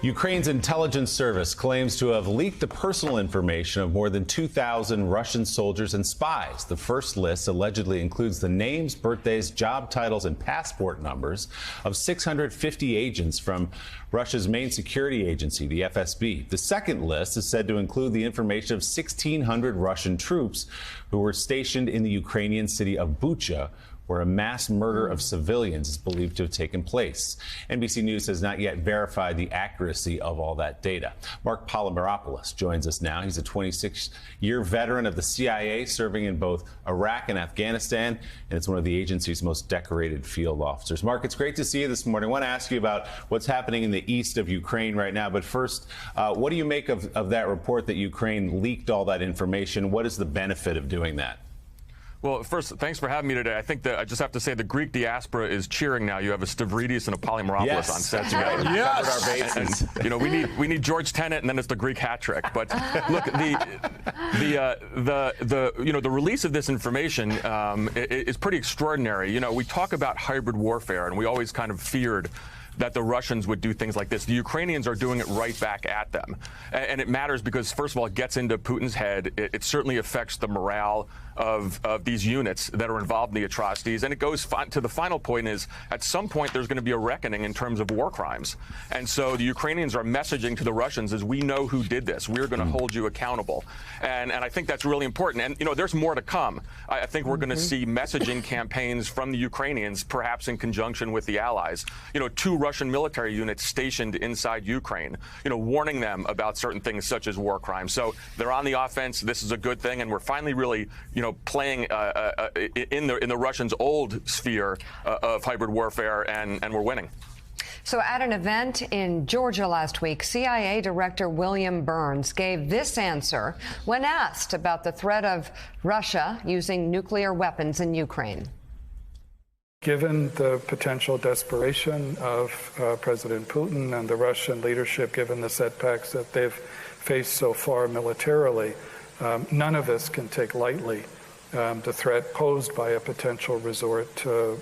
Ukraine's intelligence service claims to have leaked the personal information of more than 2,000 Russian soldiers and spies. The first list allegedly includes the names, birthdays, job titles, and passport numbers of 650 agents from Russia's main security agency, the FSB. The second list is said to include the information of 1,600 Russian troops who were stationed in the Ukrainian city of Bucha, where a mass murder of civilians is believed to have taken place. NBC News has not yet verified the accuracy of all that data. Marc Polymeropoulos joins us now. He's a 26-year veteran of the CIA, serving in both Iraq and Afghanistan, and it's one of the agency's most decorated field officers. Marc, it's great to see you this morning. I want to ask you about what's happening in the east of Ukraine right now, but first, what do you make of that report that Ukraine leaked all that information? What is the benefit of doing that? Well, first, thanks for having me today. I think that I just have to say the Greek diaspora is cheering now. You have a Stavridis and a Polymeropoulos on set together. Yes. Our bases. And, you know, we need George Tenet, and then it's the Greek hat trick. But look, the release of this information is pretty extraordinary. You know, we talk about hybrid warfare, and we always kind of feared that the Russians would do things like this. The Ukrainians are doing it right back at them. And it matters because, first of all, it gets into Putin's head. It certainly affects the morale of these units that are involved in the atrocities. And it goes to the final point is, at some point, there's going to be a reckoning in terms of war crimes. And so the Ukrainians are messaging to the Russians is, we know who did this. We're going to hold you accountable. And I think that's really important. And, you know, there's more to come. I think we're going to see messaging campaigns from the Ukrainians, perhaps in conjunction with the allies. You know, 2 Russian military units stationed inside Ukraine, you know, warning them about certain things such as war crimes. So they're on the offense. This is a good thing. And we're finally really, you know, playing in the Russians' old sphere of hybrid warfare, and we're winning. So at an event in Georgia last week, CIA Director William Burns gave this answer when asked about the threat of Russia using nuclear weapons in Ukraine. Given the potential desperation of President Putin and the Russian leadership, given the setbacks that they've faced so far militarily, none of us can take lightly the threat posed by a potential resort to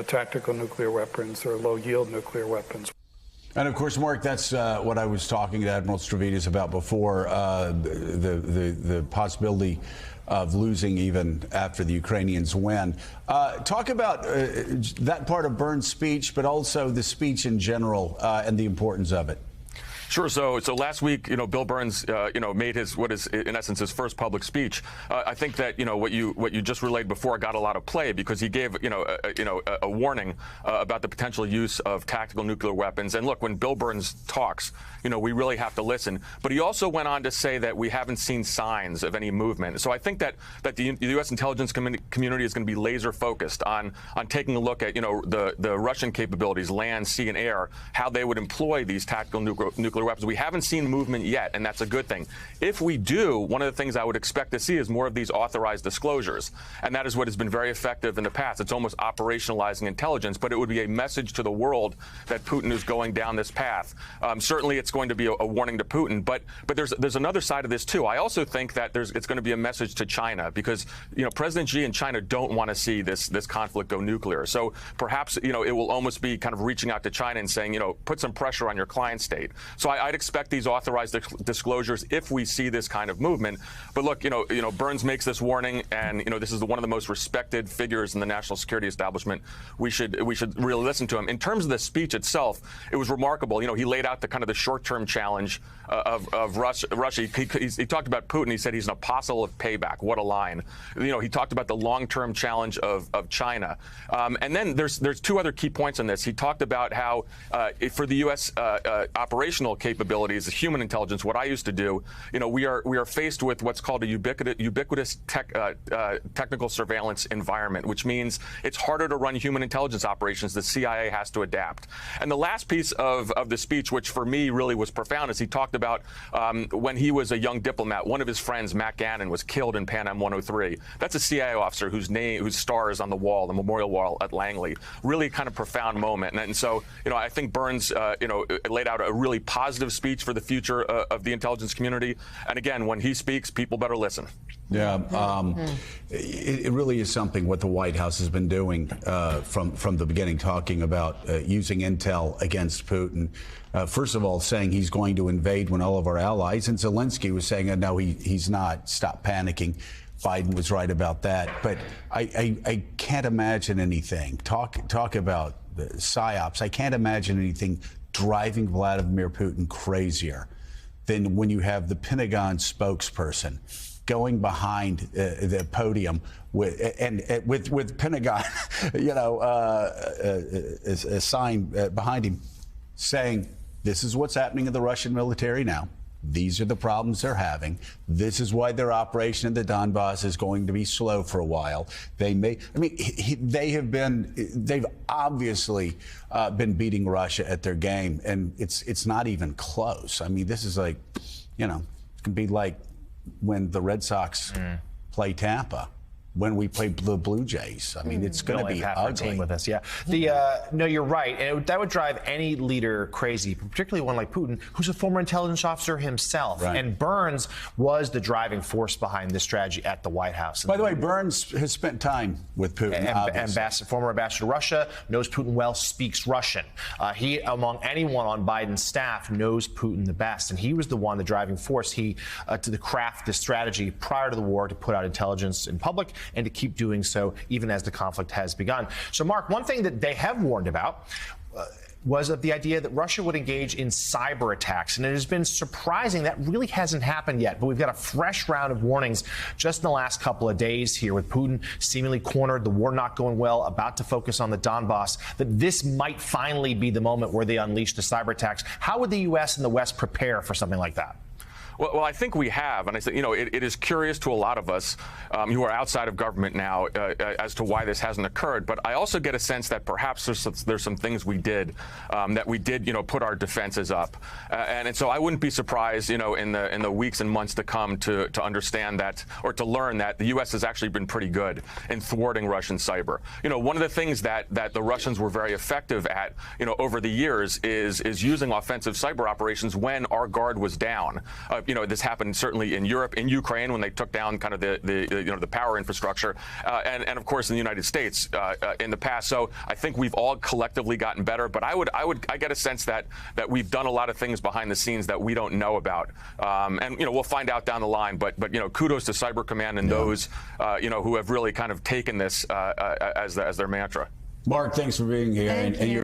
tactical nuclear weapons or low-yield nuclear weapons. And of course, Mark, that's what I was talking to Admiral Stavridis about before, the possibility of losing even after the Ukrainians win. Talk about that part of Burns' speech, but also the speech in general and the importance of it. Sure. So last week, you know, Bill Burns, you know, made what is in essence his first public speech. I think that, you know, what you just relayed before got a lot of play because he gave, a warning about the potential use of tactical nuclear weapons. And look, when Bill Burns talks, you know, we really have to listen. But he also went on to say that we haven't seen signs of any movement. So I think that the U.S. intelligence community is going to be laser focused on taking a look at, you know, the Russian capabilities, land, sea, and air, how they would employ these tactical nuclear weapons. We haven't seen movement yet, and that's a good thing. If we do, one of the things I would expect to see is more of these authorized disclosures, and that is what has been very effective in the past. It's almost operationalizing intelligence, but it would be a message to the world that Putin is going down this path. Certainly, it's going to be a warning to Putin, but there's another side of this too. I also think that it's going to be a message to China because, you know, President Xi and China don't want to see this conflict go nuclear. So perhaps, you know, it will almost be kind of reaching out to China and saying, you know, put some pressure on your client state. So I'd expect these authorized disclosures if we see this kind of movement. But look, you know, Burns makes this warning, and you know, this is one of the most respected figures in the national security establishment. We should really listen to him. In terms of the speech itself, it was remarkable. You know, he laid out the kind of the short-term challenge of Russia. He talked about Putin. He said he's an apostle of payback. What a line! You know, he talked about the long-term challenge of China. And then there's 2 other key points on this. He talked about how for the U.S. Operational capabilities, human intelligence, what I used to do, you know, we are faced with what's called a ubiquitous technical surveillance environment, which means it's harder to run human intelligence operations. The CIA has to adapt. And the last piece of the speech, which for me really was profound, is he talked about when he was a young diplomat, one of his friends, Matt Gannon, was killed in Pan Am 103. That's a CIA officer whose star is on the wall, the memorial wall at Langley. Really kind of profound moment. And so, you know, I think Burns, you know, laid out a really positive positive speech for the future of the intelligence community. And again, when he speaks, people better listen. Yeah, it really is something what the White House has been doing from the beginning, talking about using intel against Putin. First of all, saying he's going to invade when all of our allies, and Zelensky was saying, no, he's not. Stop panicking. Biden was right about that. But I can't imagine anything. Talk about the psyops. I can't imagine anything driving Vladimir Putin crazier than when you have the Pentagon spokesperson going behind the podium with Pentagon, a sign behind him saying, this is what's happening in the Russian military now. These are the problems they're having. This is why their operation in the Donbass is going to be slow for a while. They've obviously been beating Russia at their game, and it's not even close. I mean, this is like, it can be like when the Red Sox play Tampa, when we play the Blue Jays. I mean, it's going to be ugly. With us, yeah. No, you're right, and that would drive any leader crazy, particularly one like Putin, who's a former intelligence officer himself. Right. And Burns was the driving force behind this strategy at the White House. By the way, Burns has spent time with Putin. Former ambassador to Russia, knows Putin well, speaks Russian. He, among anyone on Biden's staff, knows Putin the best, and he was the one, the driving force. He to craft this strategy prior to the war to put out intelligence in public, and to keep doing so even as the conflict has begun. So, Mark, one thing that they have warned about was of the idea that Russia would engage in cyber attacks. And it has been surprising that really hasn't happened yet. But we've got a fresh round of warnings just in the last couple of days here, with Putin seemingly cornered, the war not going well, about to focus on the Donbass, that this might finally be the moment where they unleash the cyber attacks. How would the U.S. and the West prepare for something like that? Well, I think we have, and I said, it is curious to a lot of us who are outside of government now as to why this hasn't occurred. But I also get a sense that perhaps there's some things we did put our defenses up, and so I wouldn't be surprised, in the weeks and months to come to understand that, or to learn that the U.S. has actually been pretty good in thwarting Russian cyber. One of the things that the Russians were very effective at, over the years is using offensive cyber operations when our guard was down. This happened certainly in Europe, in Ukraine, when they took down kind of the power infrastructure, and of course in the United States in the past. So I think we've all collectively gotten better. But I get a sense that we've done a lot of things behind the scenes that we don't know about, and we'll find out down the line. But kudos to Cyber Command and those who have really kind of taken this as their mantra. Mark, thanks for being here. Thank you.